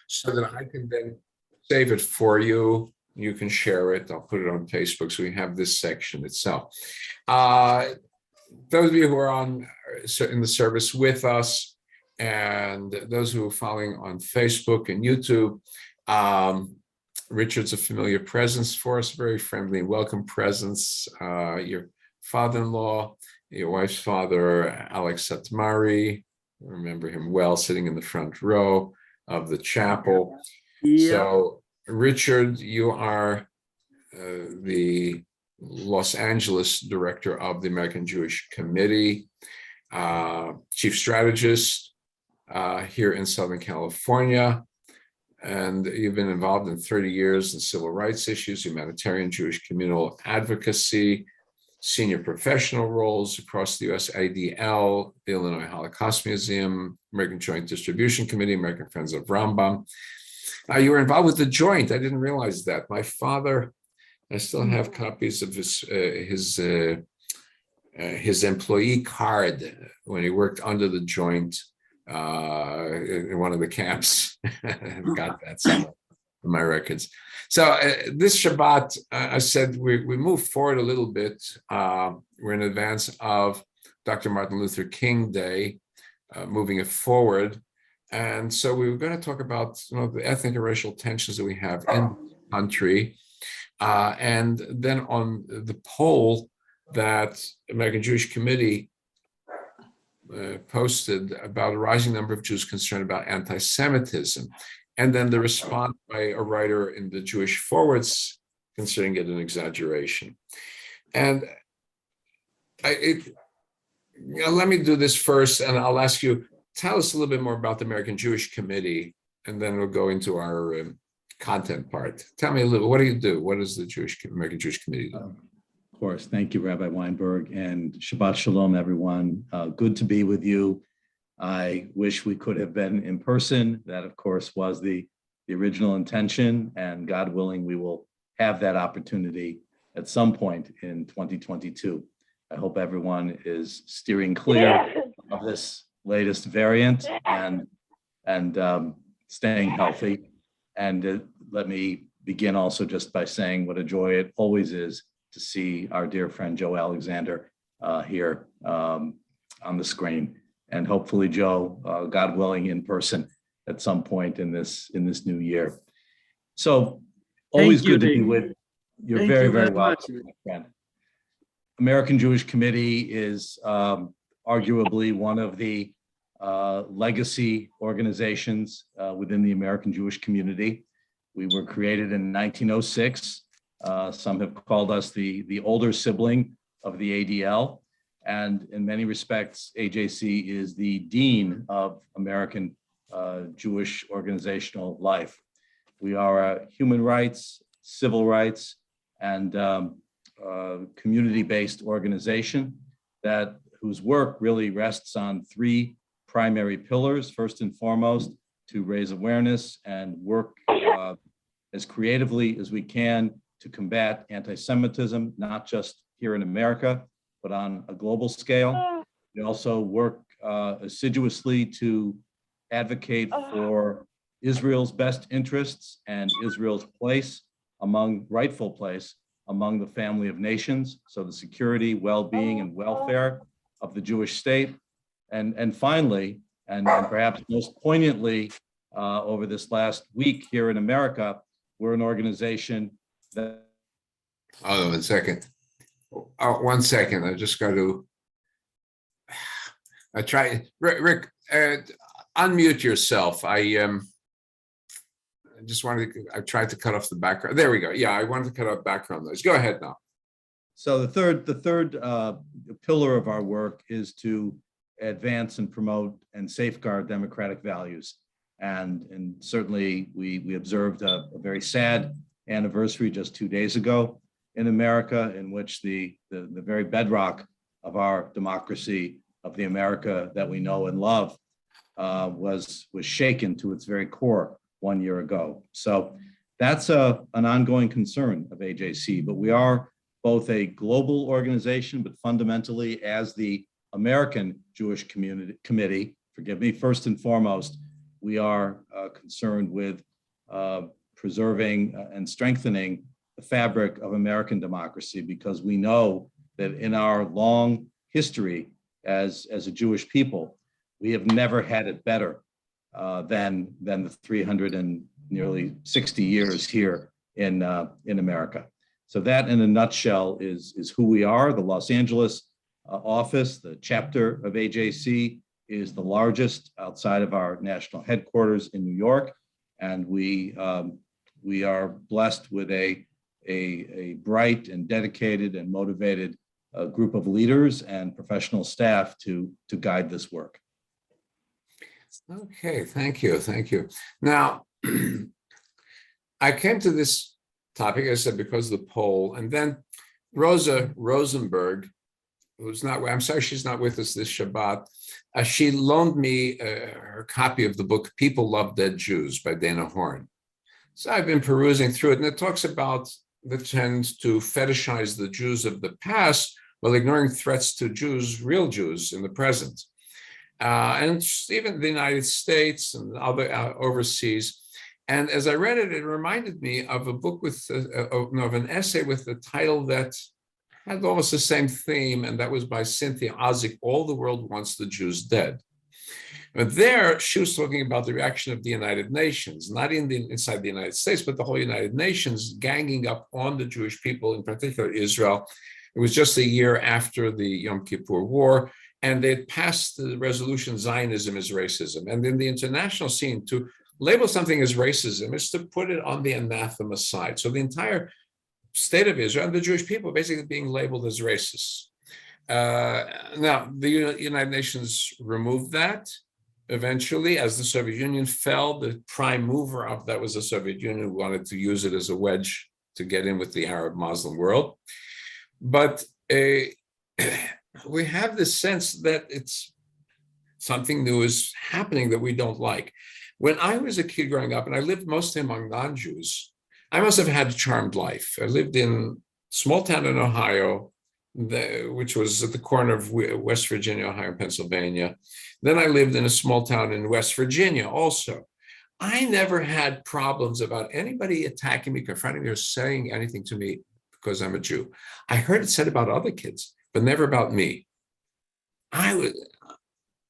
so that I can then save it for you. You can share it. I'll put it on Facebook so we have this section itself. Those of you who are in the service with us, and those who are following on Facebook and YouTube, Richard's a familiar presence for us, very friendly and welcome presence. Your father-in-law, your wife's father, Alex Satmari, remember him well, sitting in the front row of the chapel. Yeah. So, Richard, you are the Los Angeles director of the American Jewish Committee, chief strategist here in Southern California. And you've been involved in 30 years in civil rights issues, humanitarian Jewish communal advocacy, senior professional roles across the U.S. IDL, the Illinois Holocaust Museum, American Joint Distribution Committee, American Friends of Rambam. You were involved with the Joint. I didn't realize that. My father, I still have copies of his employee card when he worked under the Joint in one of the camps. I've got that somewhere in my records. So this Shabbat, I said we move forward a little bit. We're in advance of Dr. Martin Luther King Day, moving it forward. And so we were going to talk about the ethnic and racial tensions that we have in the country. And then on the poll that American Jewish Committee posted about a rising number of Jews concerned about anti-Semitism, and then the response by a writer in the Jewish Forwards considering it an exaggeration. And let me do this first, and I'll ask you, tell us a little bit more about the American Jewish Committee, and then we'll go into our content part. Tell me a little, what do you do? What does the American Jewish Committee do? Of course. Thank you, Rabbi Weinberg, and Shabbat Shalom, everyone. Good to be with you. I wish we could have been in person. That, of course, was the original intention, and God willing, we will have that opportunity at some point in 2022. I hope everyone is steering clear of this latest variant and staying healthy. And let me begin also just by saying what a joy it always is to see our dear friend Joe Alexander here on the screen, and hopefully Joe, God willing, in person at some point in this new year. So always good to be with. You're very welcome, my friend. American Jewish Committee is arguably one of the legacy organizations within the American Jewish community. We were created in 1906. Some have called us the older sibling of the ADL. And in many respects, AJC is the dean of American Jewish organizational life. We are a human rights, civil rights, and community-based organization whose work really rests on three primary pillars. First and foremost, to raise awareness and work as creatively as we can to combat anti-Semitism, not just here in America, but on a global scale. We also work assiduously to advocate for Israel's best interests and Israel's rightful place among the family of nations, so the security, well-being, and welfare of the Jewish state. And finally, and perhaps most poignantly over this last week here in America, we're an organization that... Hold on 1 second. 1 second, I just got to... Rick, unmute yourself. I tried to cut off the background. There we go. Yeah, I wanted to cut off background noise. Go ahead now. So the third pillar of our work is to advance and promote and safeguard democratic values. And certainly we observed a very sad anniversary just 2 days ago in America, in which the very bedrock of our democracy, of the America that we know and love, was shaken to its very core 1 year ago. So that's an ongoing concern of AJC, but we are both a global organization, but fundamentally as the American Jewish Committee, forgive me, first and foremost, we are concerned with preserving and strengthening the fabric of American democracy, because we know that in our long history as a Jewish people, we have never had it better than the 300 and nearly 60 years here in America. So that, in a nutshell, is who we are. The Los Angeles office, the chapter of AJC, is the largest outside of our national headquarters in New York, and we are blessed with a bright and dedicated and motivated group of leaders and professional staff to guide this work. Okay, thank you. Now, I came to this topic, as I said, because of the poll, and then Rosa Rosenberg, who's not, I'm sorry she's not with us this Shabbat, she loaned me her copy of the book People Love Dead Jews by Dana Horn. So I've been perusing through it, and it talks about the trend to fetishize the Jews of the past while ignoring threats to Jews, real Jews in the present. And even the United States and other overseas. And as I read it, it reminded me of a book of an essay with the title that had almost the same theme, and that was by Cynthia Ozick, All the World Wants the Jews Dead. But there, she was talking about the reaction of the United Nations, not inside the United States, but the whole United Nations ganging up on the Jewish people, in particular Israel. It was just a year after the Yom Kippur War, and they passed the resolution, Zionism is racism. And in the international scene, to label something as racism is to put it on the anathema side. So the entire state of Israel and the Jewish people basically being labeled as racists. Now, the United Nations removed that eventually as the Soviet Union fell. The prime mover of that was the Soviet Union, who wanted to use it as a wedge to get in with the Arab Muslim world. But we have this sense that it's something new is happening that we don't like. When I was a kid growing up, and I lived mostly among non-Jews, I must have had a charmed life. I lived in a small town in Ohio, which was at the corner of West Virginia, Ohio, and Pennsylvania. Then I lived in a small town in West Virginia also. I never had problems about anybody attacking me, confronting me, or saying anything to me because I'm a Jew. I heard it said about other kids, but never about me. Maybe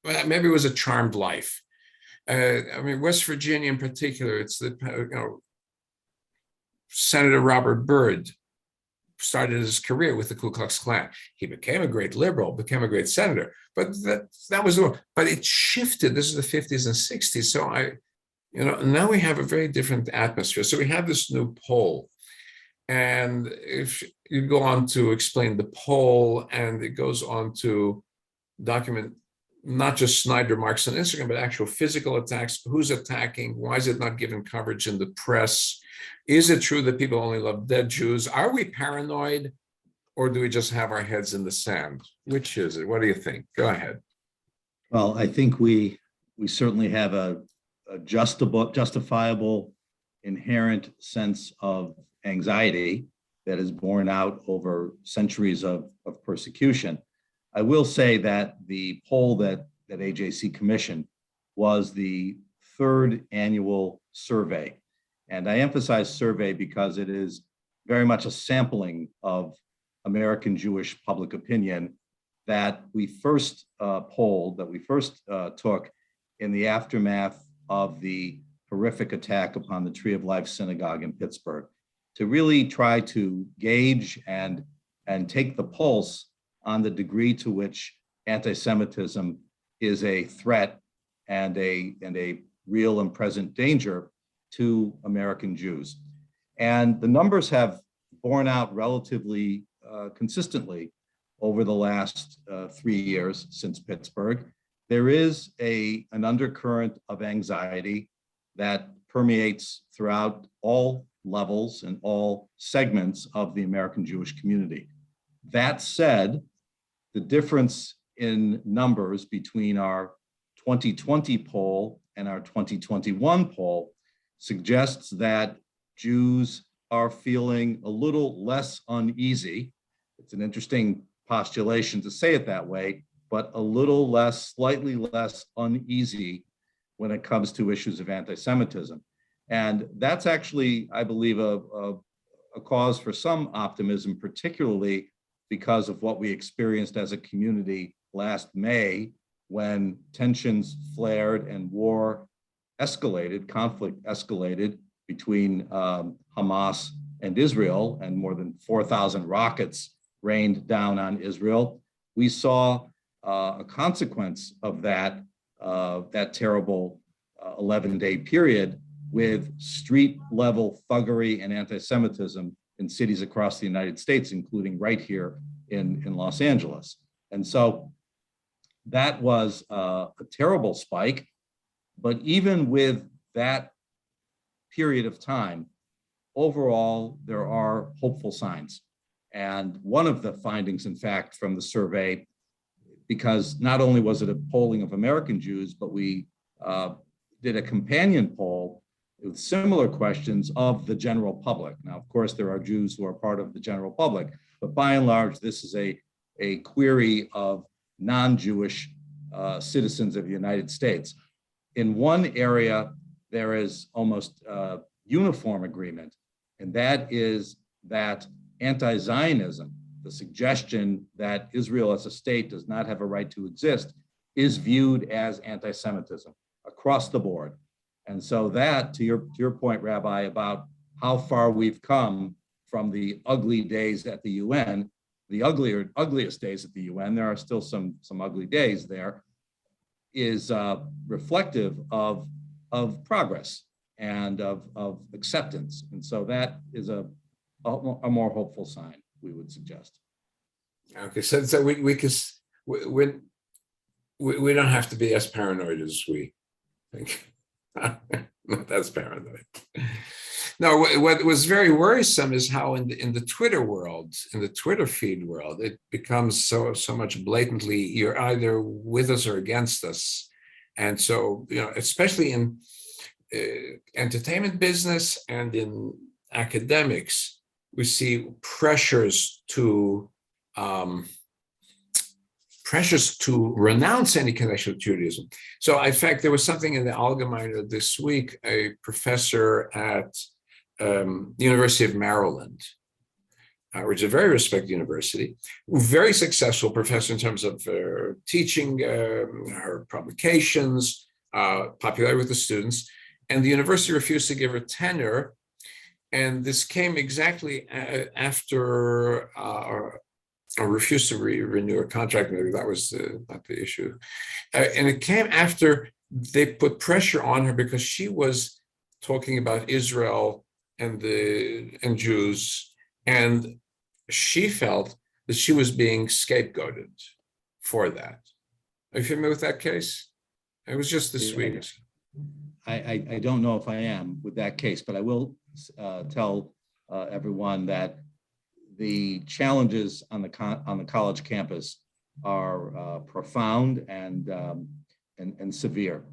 it was a charmed life. I mean, West Virginia in particular, it's the, Senator Robert Byrd started his career with the Ku Klux Klan. He became a great liberal, became a great senator, but that was, but it shifted. This is the 50s and 60s. So now we have a very different atmosphere. So we have this new poll. And if you go on to explain the poll, and it goes on to document not just snide remarks on Instagram, but actual physical attacks. Who's attacking? Why is it not given coverage in the press? Is it true that people only love dead Jews? Are we paranoid, or do we just have our heads in the sand? Which is it? What do you think? Go ahead. Well, I think we certainly have a justifiable, inherent sense of anxiety that is borne out over centuries of persecution. I will say that the poll that AJC commissioned was the third annual survey. And I emphasize survey because it is very much a sampling of American Jewish public opinion that we first took in the aftermath of the horrific attack upon the Tree of Life Synagogue in Pittsburgh, to really try to gauge and take the pulse on the degree to which anti-Semitism is a threat and a real and present danger to American Jews. And the numbers have borne out relatively consistently over the last 3 years since Pittsburgh. There is an undercurrent of anxiety that permeates throughout all levels and all segments of the American Jewish community. That said, the difference in numbers between our 2020 poll and our 2021 poll suggests that Jews are feeling a little less uneasy. It's an interesting postulation to say it that way, but a little less, slightly less uneasy when it comes to issues of anti-Semitism. And that's actually, I believe, a cause for some optimism, particularly because of what we experienced as a community last May, when tensions flared and conflict escalated between Hamas and Israel, and more than 4,000 rockets rained down on Israel. We saw a consequence of that terrible 11-day period with street-level thuggery and anti-Semitism in cities across the United States, including right here in Los Angeles. And so that was a terrible spike. But even with that period of time, overall, there are hopeful signs. And one of the findings, in fact, from the survey, because not only was it a polling of American Jews, but we did a companion poll with similar questions of the general public. Now, of course, there are Jews who are part of the general public, but by and large, this is a query of non-Jewish citizens of the United States. In one area, there is almost uniform agreement, and that is that anti-Zionism, the suggestion that Israel as a state does not have a right to exist, is viewed as anti-Semitism across the board. And so that, to your point, Rabbi, about how far we've come from the ugly days at the UN, the ugliest days at the UN, there are still some ugly days there, is reflective of progress and of acceptance. And so that is a more hopeful sign, we would suggest. Okay, so we don't have to be as paranoid as we think. That's paranoid. No, what was very worrisome is how in the Twitter world, in the Twitter feed world, it becomes so much blatantly, you're either with us or against us. And so, especially in entertainment business and in academics, we see pressures to renounce any connection with Judaism. So in fact, there was something in the Allgemeine this week, a professor at the University of Maryland, which is a very respected university, very successful professor in terms of teaching, her publications, popularity with the students, and the university refused to give her tenure. And this came exactly after or refused to renew her contract. Maybe that was not the issue. And it came after they put pressure on her because she was talking about Israel and Jews, and she felt that she was being scapegoated for that. Are you familiar with that case? It was just this week. I don't know if I am with that case, but I will tell everyone that the challenges on the college campus are profound and severe,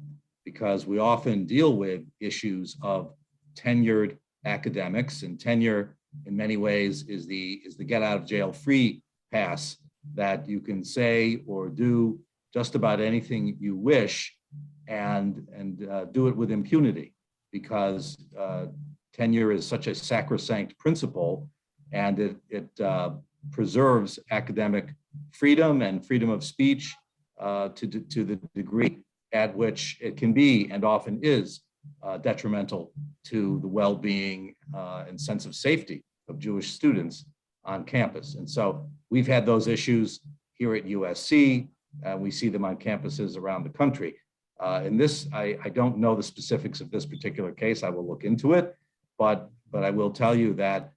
because we often deal with issues of tenured academics, and tenure in many ways is the get out of jail free pass, that you can say or do just about anything you wish and do it with impunity, because tenure is such a sacrosanct principle, and it preserves academic freedom and freedom of speech to the degree at which it can be, and often is, detrimental to the well-being and sense of safety of Jewish students on campus. And so we've had those issues here at USC, and we see them on campuses around the country. In this, I don't know the specifics of this particular case. I will look into it, but I will tell you that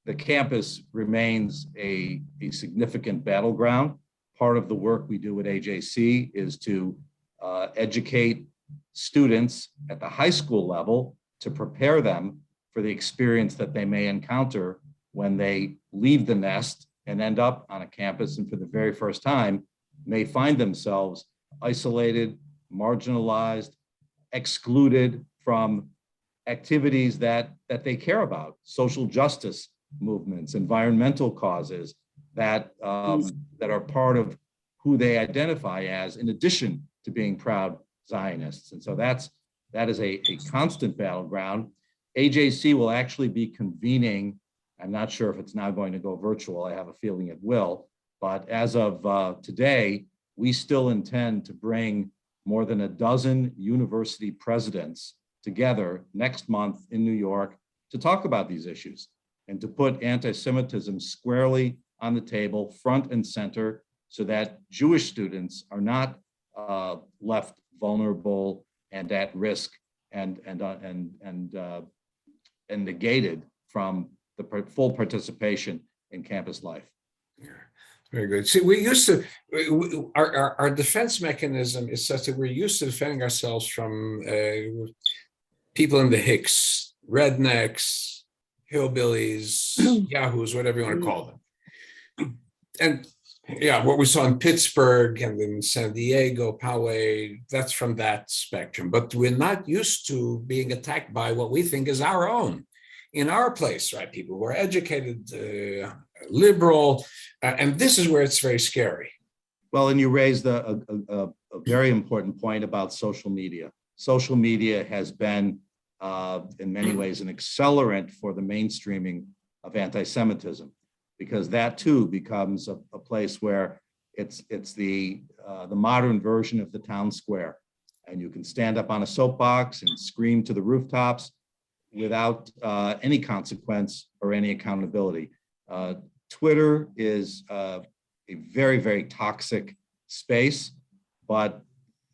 the campus remains a significant battleground. Part of the work we do at AJC is to educate students at the high school level to prepare them for the experience that they may encounter when they leave the nest and end up on a campus, and for the very first time may find themselves isolated, marginalized, excluded from activities that they care about, social justice movements, environmental causes that are part of who they identify as, in addition to being proud Zionists. And so that is a constant battleground. AJC will actually be convening. I'm not sure if it's now going to go virtual. I have a feeling it will. But as of today, we still intend to bring more than a dozen university presidents together next month in New York to talk about these issues and to put anti-Semitism squarely on the table, front and center, so that Jewish students are not left vulnerable and at risk and negated from the full participation in campus life. Yeah, very good. See, we used to, our defense mechanism is such that we're used to defending ourselves from people in the Hicks, rednecks, hillbillies, yahoos, whatever you want to call them. And yeah, what we saw in Pittsburgh and in San Diego, Poway, that's from that spectrum. But we're not used to being attacked by what we think is our own, in our place, right? People who are educated, liberal, and this is where it's very scary. Well, and you raised a very important point about social media. Social media has been, in many ways, an accelerant for the mainstreaming of anti-Semitism, because that too becomes a place where it's the modern version of the town square, and you can stand up on a soapbox and scream to the rooftops without any consequence or any accountability. Twitter is a very, very toxic space, but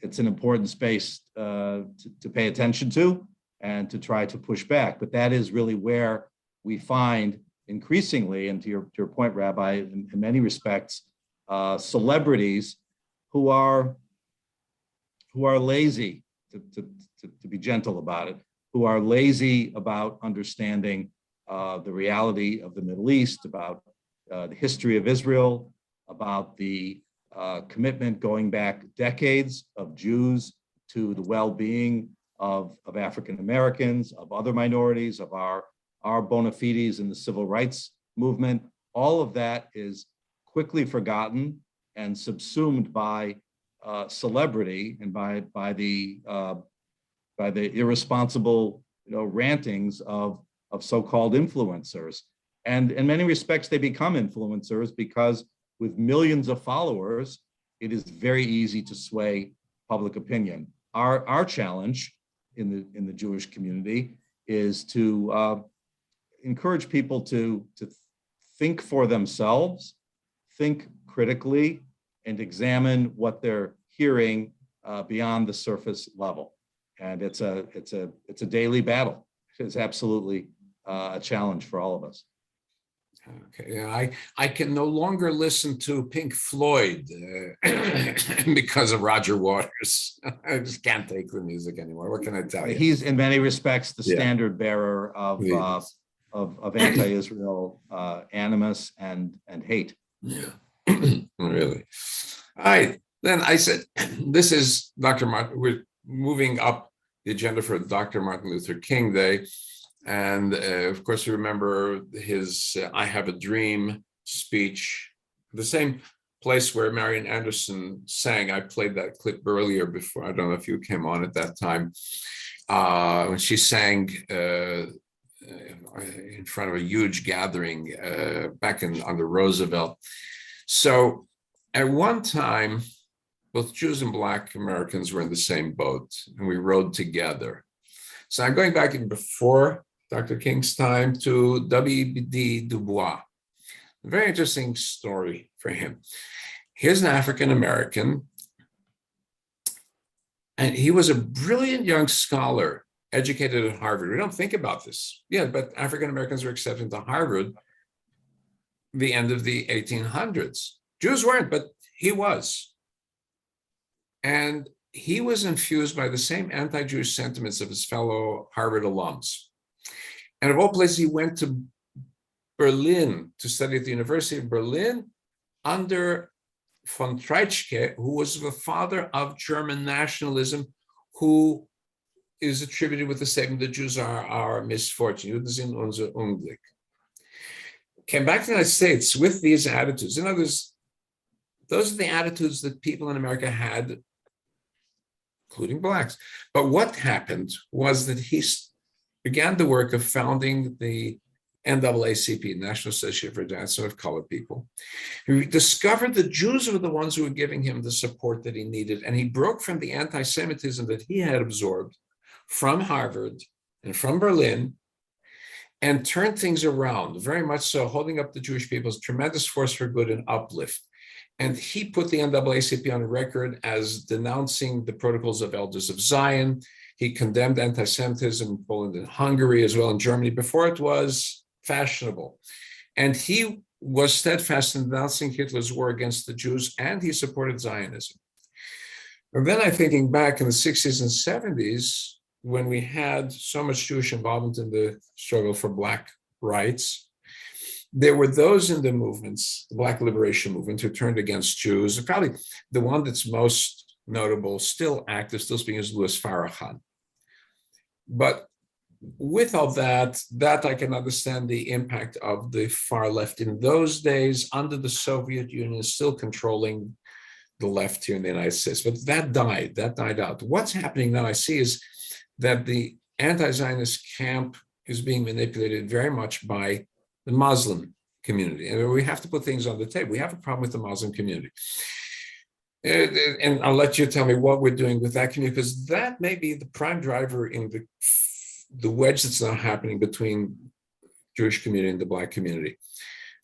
it's an important space to pay attention to and to try to push back. But that is really where we find increasingly, and to your point, Rabbi, in many respects, celebrities who are lazy, to be gentle about it, who are lazy about understanding the reality of the Middle East, about the history of Israel, about the commitment going back decades of Jews to the well-being of African Americans, of other minorities, of our bona fides in the civil rights movement. All of that is quickly forgotten and subsumed by celebrity and by the irresponsible, rantings of so-called influencers. And in many respects, they become influencers because with millions of followers, it is very easy to sway public opinion. Our challenge in the Jewish community is to encourage people to think for themselves, think critically, and examine what they're hearing beyond the surface level. And it's a daily battle. It's absolutely a challenge for all of us. Okay, yeah, I can no longer listen to Pink Floyd because of Roger Waters. I just can't take the music anymore. What can I tell you? He's in many respects the standard bearer of anti-Israel animus and hate. Yeah, really. All right, then I said, this is Dr. Martin. We're moving up the agenda for Dr. Martin Luther King Day. And of course, you remember his I Have a Dream speech, the same place where Marian Anderson sang. I played that clip earlier before. I don't know if you came on at that time. When she sang in front of a huge gathering back under Roosevelt. So at one time, both Jews and Black Americans were in the same boat, and we rode together. So I'm going back in before Dr. King's time to W.B. Du Bois. A very interesting story for him. Here's an African-American, and he was a brilliant young scholar, educated at Harvard. We don't think about this. Yeah, but African-Americans were accepted to Harvard the end of the 1800s. Jews weren't, but he was. And he was infused by the same anti-Jewish sentiments of his fellow Harvard alums. And of all places, he went to Berlin to study at the University of Berlin under von Treitschke, who was the father of German nationalism, who is attributed with the statement that Jews are our misfortune. Juden sind unser Unglück. Came back to the United States with these attitudes. In other words, those are the attitudes that people in America had including blacks. But what happened was that he began the work of founding the NAACP, National Association for Advancement of Colored People. He discovered the Jews were the ones who were giving him the support that he needed, and he broke from the anti-Semitism that he had absorbed from Harvard and from Berlin and turned things around, very much so, holding up the Jewish people as a tremendous force for good and uplift. And he put the NAACP on record as denouncing the protocols of Elders of Zion. He condemned anti-Semitism in Poland and Hungary, as well in Germany, before it was fashionable. And he was steadfast in denouncing Hitler's war against the Jews, and he supported Zionism. And then I'm thinking back in the 60s and 70s, when we had so much Jewish involvement in the struggle for Black rights, there were those in the movements, the Black liberation movement, who turned against Jews. Probably the one that's most notable, still active, still speaking, is Louis Farrakhan. But with all that I can understand the impact of the far left in those days under the Soviet Union still controlling the left here in the United States. But that died out. What's happening now, I see, is that the anti-Zionist camp is being manipulated very much by the Muslim community. And we have to put things on the table. We have a problem with the Muslim community. And I'll let you tell me what we're doing with that community, because that may be the prime driver in the wedge that's now happening between Jewish community and the Black community.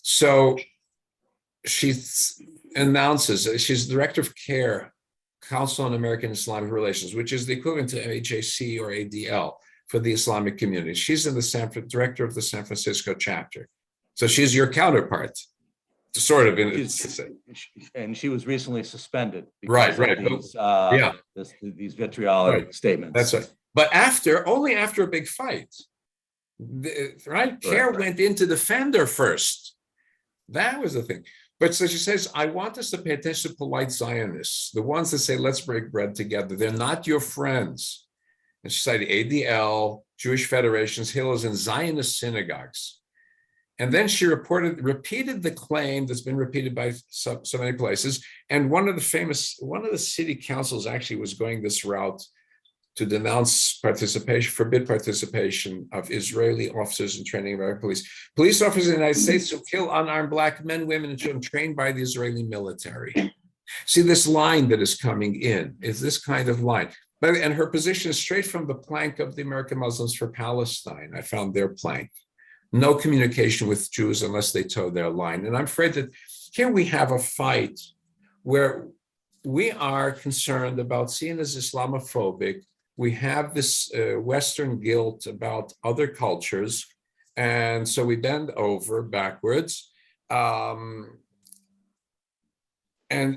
So she announces, she's director of CARE, Council on American Islamic Relations, which is the equivalent to AJC or ADL for the Islamic community. She's in the director of the San Francisco chapter. So she's your counterpart, sort of. And she was recently suspended. Right. These vitriolic statements. That's right. But only after a big fight, right? CARE went in to defend her first. That was the thing. But so she says, I want us to pay attention to polite Zionists, the ones that say, let's break bread together. They're not your friends. And she cited ADL, Jewish federations, Hillels, and Zionist synagogues. And then she repeated the claim that's been repeated by so many places. And one of the city councils actually was going this route to denounce forbid participation of Israeli officers in training American police. Police officers in the United States who kill unarmed Black men, women, and children trained by the Israeli military. See, this line that is coming in is this kind of line. And her position is straight from the plank of the American Muslims for Palestine. I found their plank. No communication with Jews unless they toe their line. And I'm afraid that here we have a fight where we are concerned about seen as Islamophobic. We have this Western guilt about other cultures. And so we bend over backwards. And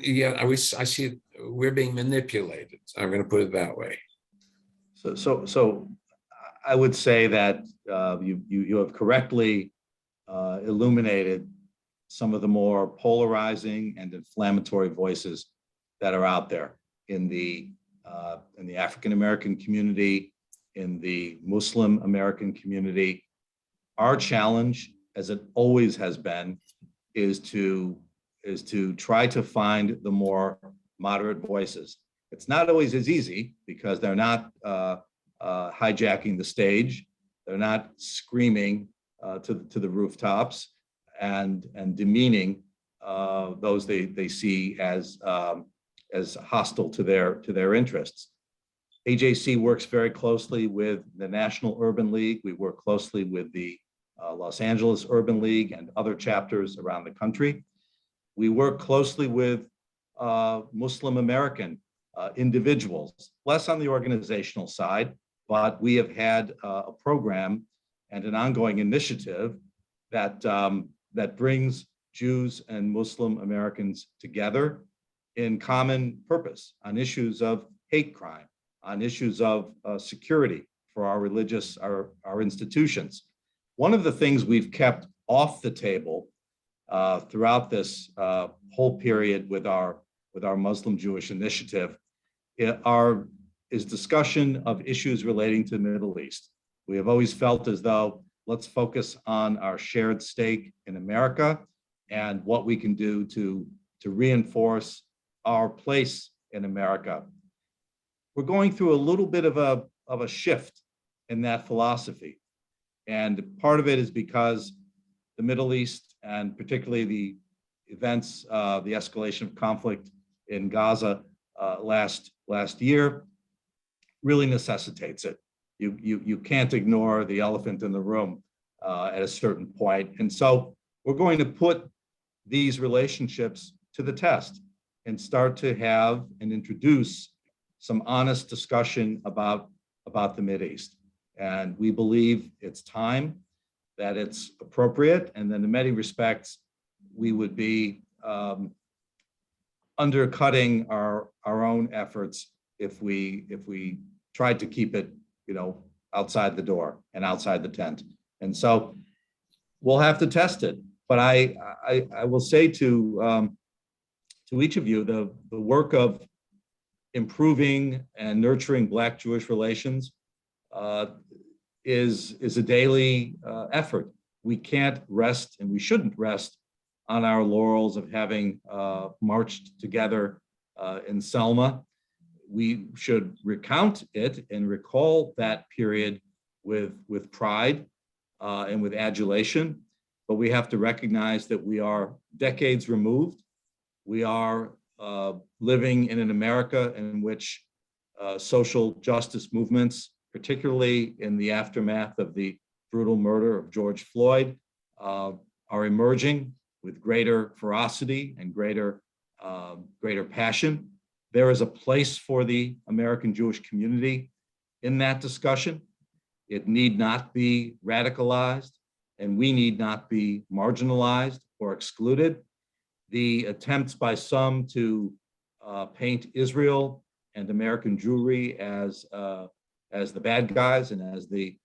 yet I see we're being manipulated. I'm going to put it that way. So I would say that you have correctly illuminated some of the more polarizing and inflammatory voices that are out there in the African American community, in the Muslim American community. Our challenge, as it always has been, is to try to find the more moderate voices. It's not always as easy because they're not hijacking the stage. They're not screaming to the rooftops and demeaning those they see as hostile to their interests. AJC works very closely with the National Urban League. We work closely with the Los Angeles Urban League and other chapters around the country. We work closely with Muslim American individuals, less on the organizational side, but we have had a program and an ongoing initiative that brings Jews and Muslim Americans together in common purpose on issues of hate crime, on issues of security for our institutions. One of the things we've kept off the table throughout this whole period with our Muslim Jewish initiative is discussion of issues relating to the Middle East. We have always felt as though let's focus on our shared stake in America and what we can do to reinforce our place in America. we're going through a little bit of a shift in that philosophy. And part of it is because the Middle East, and particularly the events, the escalation of conflict in Gaza last year, really necessitates it. You can't ignore the elephant in the room at a certain point. And so we're going to put these relationships to the test and start to have and introduce some honest discussion about the Mideast. And we believe it's time, that it's appropriate, and then in many respects, we would be undercutting our own efforts if we tried to keep it, outside the door and outside the tent. And so we'll have to test it. But I will say to each of you, the work of improving and nurturing Black-Jewish relations is a daily effort. We can't rest, and we shouldn't rest on our laurels of having marched together in Selma. We should recount it and recall that period with pride and with adulation, but we have to recognize that we are decades removed. We are living in an America in which social justice movements, particularly in the aftermath of the brutal murder of George Floyd, are emerging with greater ferocity and greater passion. There is a place for the American Jewish community in that discussion. It need not be radicalized, and we need not be marginalized or excluded. The attempts by some to paint Israel and American Jewry as the bad guys and as the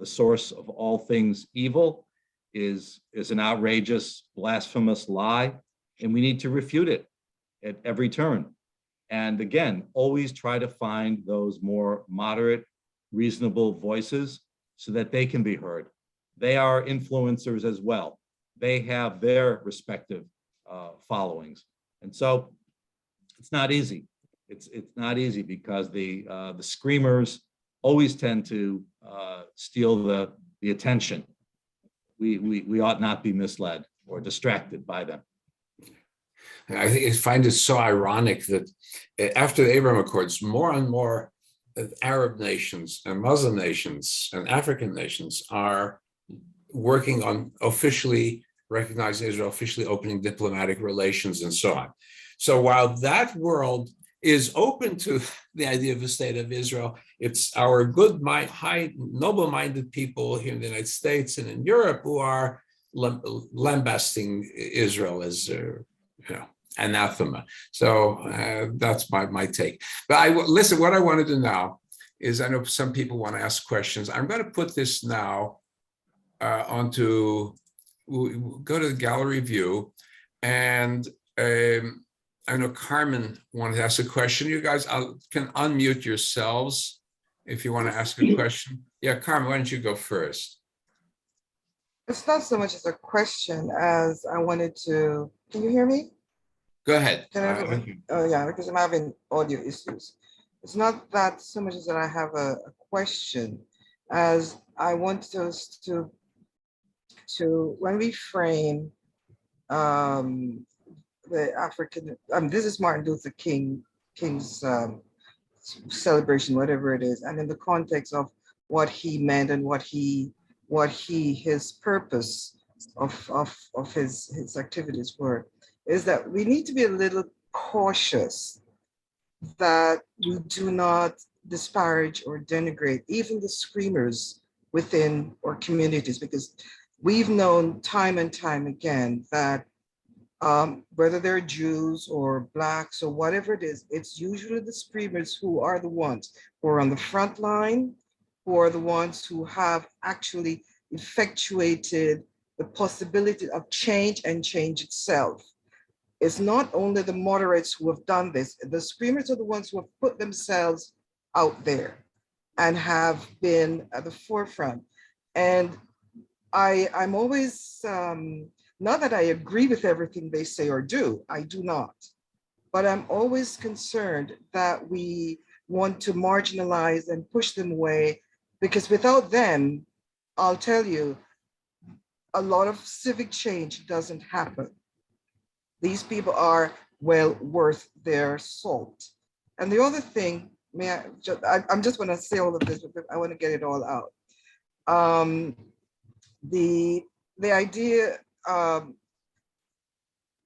source of all things evil is an outrageous, blasphemous lie, and we need to refute it at every turn. And again, always try to find those more moderate, reasonable voices so that they can be heard. They are influencers as well. They have their respective followings. And so it's not easy. It's not easy because the screamers always tend to steal the attention. We ought not be misled or distracted by them. I find it so ironic that after the Abraham Accords, more and more Arab nations and Muslim nations and African nations are working on officially recognizing Israel, officially opening diplomatic relations and so on. So while that world is open to the idea of a state of Israel, it's our good, high, noble-minded people here in the United States and in Europe who are lambasting Israel as anathema. So that's my take. But listen, what I want to do now is, I know some people want to ask questions. I'm going to put this now go to the gallery view, and I know Carmen wanted to ask a question. You guys can unmute yourselves if you want to ask a question. Yeah, Carmen, why don't you go first? It's not so much as a question as I wanted to, can you hear me? Go ahead. Oh yeah, because I'm having audio issues. It's not that so much as that I have a question, as I want us to when we frame the African, this is Martin Luther King's celebration, whatever it is, and in the context of what he meant and his purpose of his activities were, is that we need to be a little cautious that we do not disparage or denigrate even the screamers within our communities, because we've known time and time again that whether they're Jews or Blacks or whatever it is, it's usually the screamers who are the ones who are on the front line, who are the ones who have actually effectuated the possibility of change and change itself. It's not only the moderates who have done this, the screamers are the ones who have put themselves out there and have been at the forefront. And I'm always, not that I agree with everything they say or do, I do not, but I'm always concerned that we want to marginalize and push them away, because without them, I'll tell you, a lot of civic change doesn't happen. These people are well worth their salt. And the other thing, I'm just going to say all of this, but I want to get it all out. The idea,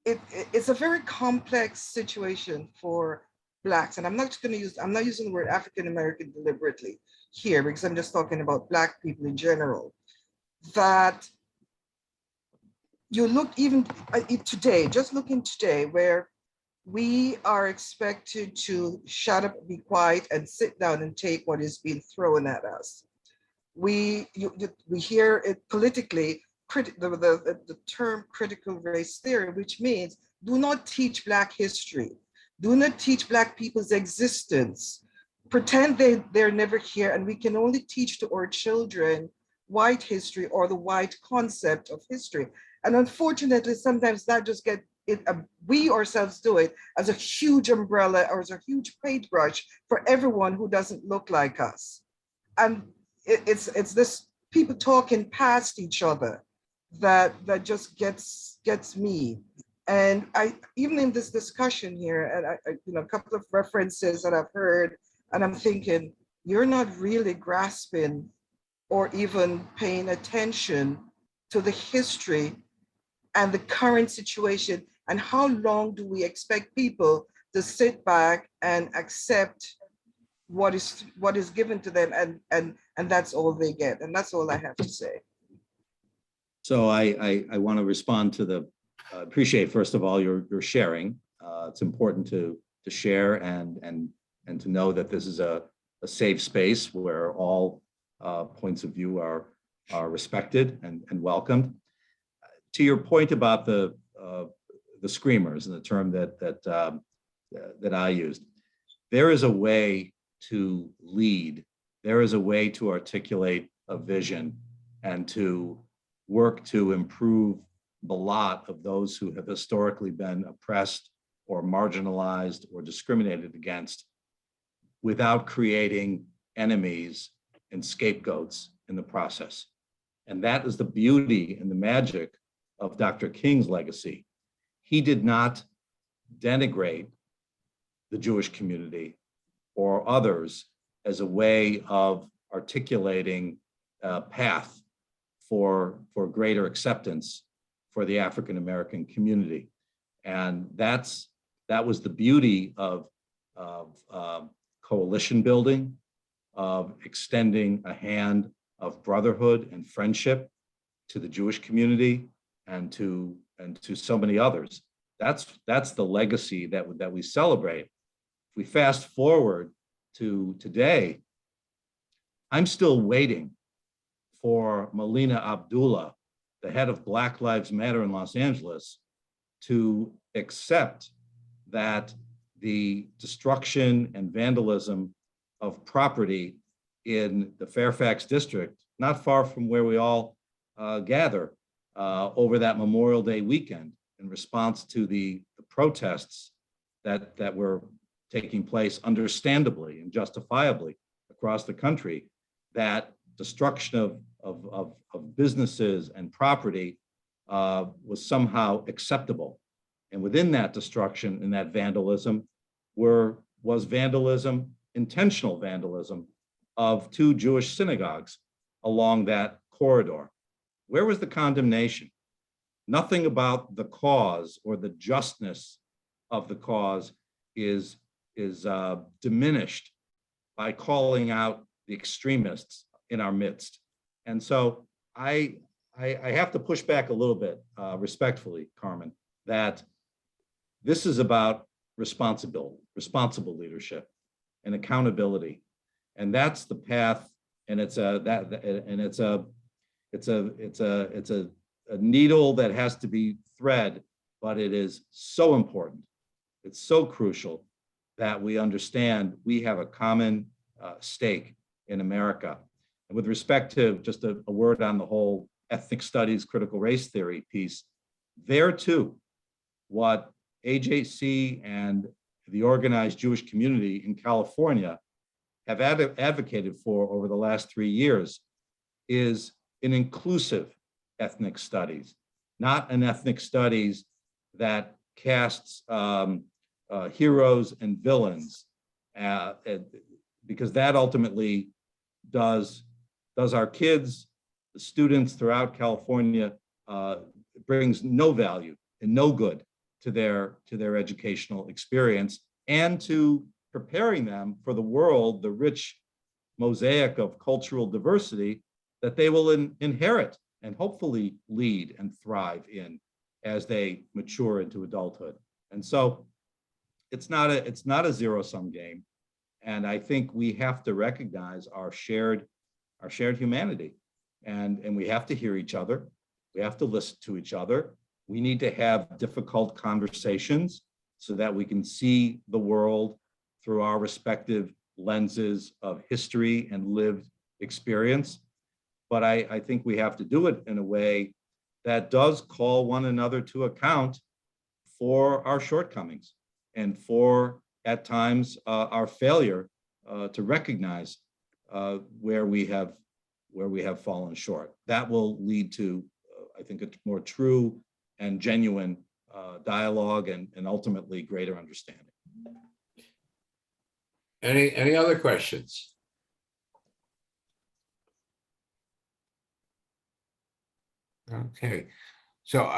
it's a very complex situation for Blacks, and I'm not using the word African American deliberately here, because I'm just talking about Black people in general. That you look even today, just looking today, where we are expected to shut up, be quiet, and sit down and take what is being thrown at us. We hear it politically, the term critical race theory, which means do not teach Black history. Do not teach Black people's existence. Pretend they're never here, and we can only teach to our children white history or the white concept of history. And unfortunately, sometimes that just we ourselves do it as a huge umbrella or as a huge paintbrush for everyone who doesn't look like us. And it's this people talking past each other that just gets me. And I, even in this discussion here, and a couple of references that I've heard, and I'm thinking, you're not really grasping or even paying attention to the history and the current situation, and how long do we expect people to sit back and accept what is given to them, and that's all they get, and that's all I have to say. So I want to respond to the appreciate, first of all, your sharing. It's important to share and to know that this is a safe space where all points of view are respected and welcomed. To your point about the screamers and the term that I used, there is a way to lead. There is a way to articulate a vision and to work to improve the lot of those who have historically been oppressed or marginalized or discriminated against, without creating enemies and scapegoats in the process. And that is the beauty and the magic of Dr. King's legacy. He did not denigrate the Jewish community or others as a way of articulating a path for greater acceptance for the African American community. And that was the beauty of coalition building, of extending a hand of brotherhood and friendship to the Jewish community and to so many others. That's the legacy that we celebrate. If we fast forward to today, I'm still waiting for Melina Abdullah, the head of Black Lives Matter in Los Angeles, to accept that the destruction and vandalism of property in the Fairfax district, not far from where we all gather over that Memorial Day weekend in response to the protests that were taking place understandably and justifiably across the country, that destruction of businesses and property was somehow acceptable. And within that destruction and that vandalism was vandalism, intentional vandalism of 2 Jewish synagogues along that corridor. Where was the condemnation? Nothing about the cause or the justness of the cause is diminished by calling out the extremists in our midst. And so I have to push back a little bit respectfully, Carmen, that this is about responsible leadership and accountability. And that's the path. And it's a needle that has to be thread, but it is so important. It's so crucial that we understand we have a common stake in America. And with respect to just a word on the whole ethnic studies, critical race theory piece, there too, what AJC and the organized Jewish community in California have advocated for over the last 3 years is an inclusive ethnic studies, not an ethnic studies that casts heroes and villains, because that ultimately does our kids, the students throughout California, brings no value and no good to their educational experience and to preparing them for the world, the rich mosaic of cultural diversity that they will inherit and hopefully lead and thrive in as they mature into adulthood. And so it's not a zero-sum game. And I think we have to recognize our shared humanity, and we have to hear each other. We have to listen to each other. We need to have difficult conversations so that we can see the world through our respective lenses of history and lived experience. But I think we have to do it in a way that does call one another to account for our shortcomings and for, at times, our failure to recognize where we have fallen short. That will lead to, I think, a more true and genuine dialogue and ultimately greater understanding. Any other questions? Okay, so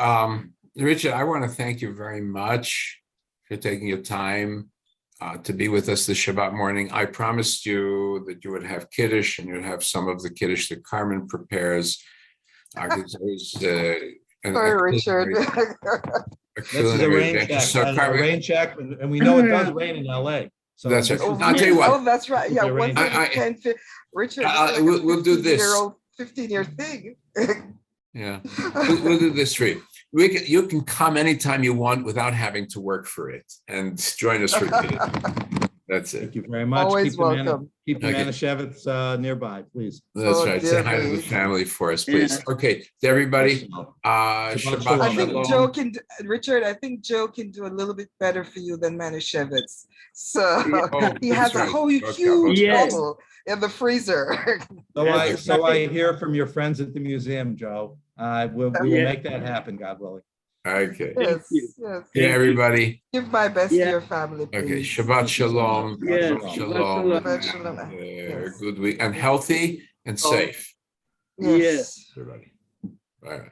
Richard, I want to thank you very much for taking your time to be with us this Shabbat morning. I promised you that you would have Kiddush and you'd have some of the Kiddush that Carmen prepares. Sorry, Richard. This is a rain check, So Carmen, rain check, and we know it does rain in LA. So that's right. Oh, I'll tell you what. Oh, that's right. Yeah, once I- every 10, Richard, we'll do this. 15-year thing. Yeah, we'll do this for you. You can come anytime you want without having to work for it and join us for Kiddush. That's it. Thank you very much. Always welcome. Keep the Okay. Manischewitz nearby, please. That's Oh, right. dear Say hi to me. the family for us, please. Yeah. Okay, to everybody. Shabbat Shabbat shalom. I think shalom. Joe can, Richard, I think Joe can do a little bit better for you than Manischewitz. So Oh, he has that's a right. whole Okay. huge Yes. bubble in the freezer. So I hear from your friends at the museum, Joe. We will Yeah. make that happen, God willing. Okay. Yes, you. yes. Yeah, everybody. Give my best Yeah. to your family, please. Okay, Shabbat shalom. Yes, Shabbat Shabbat shalom. Shabbat shalom. and, Yes. Good week and healthy and Oh. safe. Yes. Everybody. Bye.